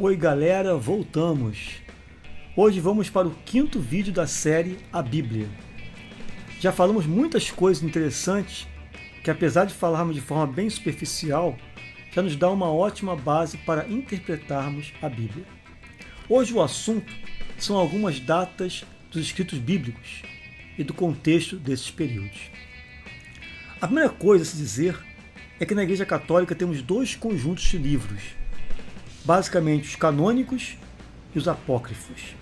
Oi galera, voltamos! Hoje vamos para o quinto vídeo da série A Bíblia. Já falamos muitas coisas interessantes que, apesar de falarmos de forma bem superficial, já nos dá uma ótima base para interpretarmos a Bíblia. Hoje o assunto são algumas datas dos escritos bíblicos e do contexto desses períodos. A primeira coisa a se dizer é que na Igreja Católica temos dois conjuntos de livros, basicamente os canônicos e os apócrifos.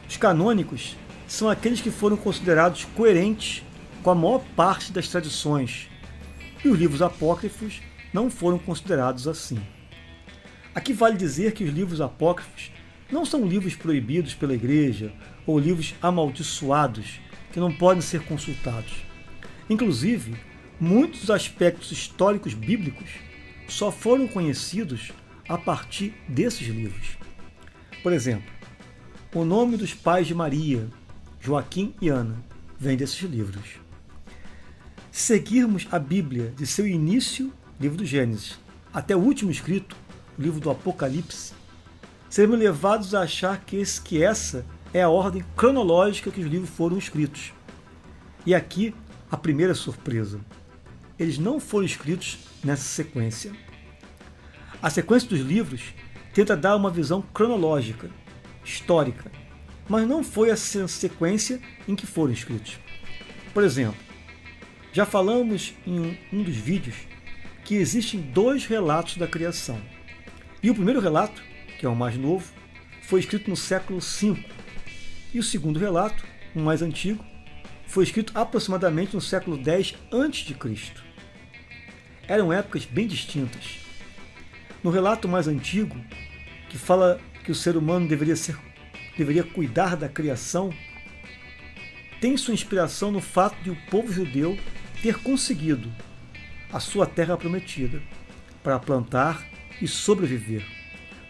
Os canônicos são aqueles que foram considerados coerentes com a maior parte das tradições, e os livros apócrifos não foram considerados assim. Aqui vale dizer que os livros apócrifos não são livros proibidos pela Igreja ou livros amaldiçoados que não podem ser consultados. Inclusive, muitos dos aspectos históricos bíblicos só foram conhecidos a partir desses livros. Por exemplo, o nome dos pais de Maria, Joaquim e Ana, vem desses livros. Se seguirmos a Bíblia de seu início, livro do Gênesis, até o último escrito, o livro do Apocalipse, seremos levados a achar que essa é a ordem cronológica que os livros foram escritos. E aqui a primeira surpresa: eles não foram escritos nessa sequência. A sequência dos livros tenta dar uma visão cronológica, histórica, mas não foi essa sequência em que foram escritos. Por exemplo, já falamos em um dos vídeos que existem dois relatos da criação. E o primeiro relato, que é o mais novo, foi escrito no século V. E o segundo relato, o mais antigo, foi escrito aproximadamente no século X a.C. Eram épocas bem distintas. No relato mais antigo, que fala que o ser humano deveria cuidar da criação, tem sua inspiração no fato de o povo judeu ter conseguido a sua terra prometida para plantar e sobreviver.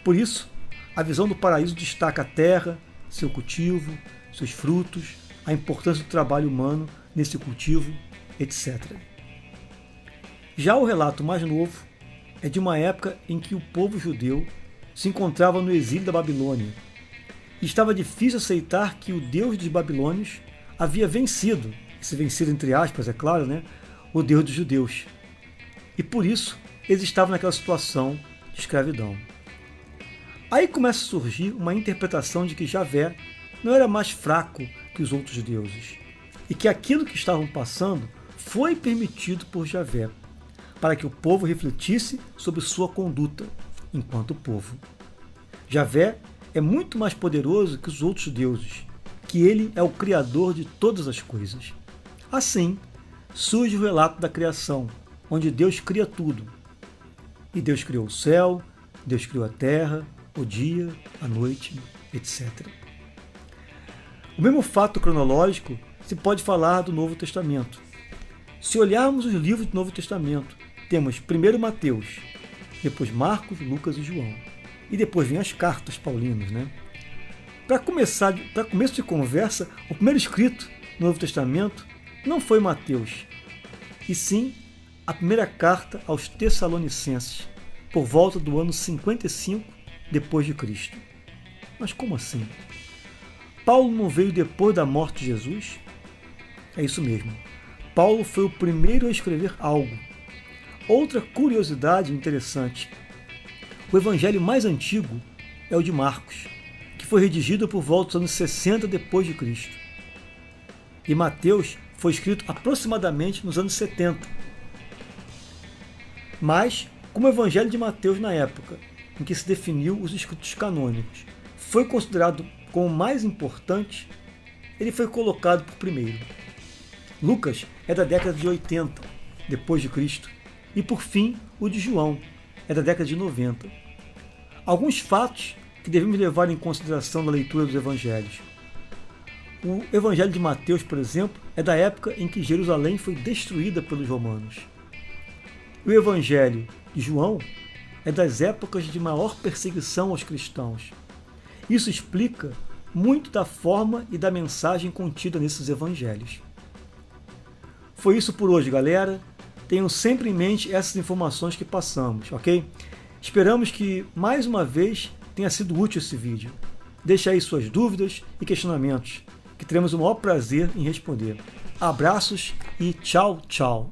Por isso, a visão do paraíso destaca a terra, seu cultivo, seus frutos, a importância do trabalho humano nesse cultivo, etc. Já o relato mais novo é de uma época em que o povo judeu se encontrava no exílio da Babilônia e estava difícil aceitar que o Deus dos babilônios havia vencido, esse vencido entre aspas, é claro, né, o Deus dos judeus. E por isso eles estavam naquela situação de escravidão. Aí começa a surgir uma interpretação de que Javé não era mais fraco que os outros deuses e que aquilo que estavam passando foi permitido por Javé, para que o povo refletisse sobre sua conduta enquanto povo. Javé é muito mais poderoso que os outros deuses, que ele é o criador de todas as coisas. Assim, surge o relato da criação, onde Deus cria tudo. E Deus criou o céu, Deus criou a terra, o dia, a noite, etc. O mesmo fato cronológico se pode falar do Novo Testamento. Se olharmos os livros do Novo Testamento, temos primeiro Mateus, depois Marcos, Lucas e João. E depois vem as cartas paulinas, né? Para começo de conversa, o primeiro escrito no Novo Testamento não foi Mateus, e sim a primeira carta aos Tessalonicenses, por volta do ano 55 depois de Cristo. Mas como assim? Paulo não veio depois da morte de Jesus? É isso mesmo. Paulo foi o primeiro a escrever algo. Outra curiosidade interessante: o evangelho mais antigo é o de Marcos, que foi redigido por volta dos anos 60 depois de Cristo. E Mateus foi escrito aproximadamente nos anos 70. Mas, como o evangelho de Mateus na época em que se definiu os escritos canônicos foi considerado como o mais importante, ele foi colocado por primeiro. Lucas é da década de 80 depois de Cristo. E por fim, o de João é da década de 90. Alguns fatos que devemos levar em consideração na leitura dos evangelhos. O evangelho de Mateus, por exemplo, é da época em que Jerusalém foi destruída pelos romanos. O evangelho de João é das épocas de maior perseguição aos cristãos. Isso explica muito da forma e da mensagem contida nesses evangelhos. Foi isso por hoje, galera. Tenham sempre em mente essas informações que passamos, ok? Esperamos que, mais uma vez, tenha sido útil esse vídeo. Deixe aí suas dúvidas e questionamentos, que teremos o maior prazer em responder. Abraços e tchau, tchau!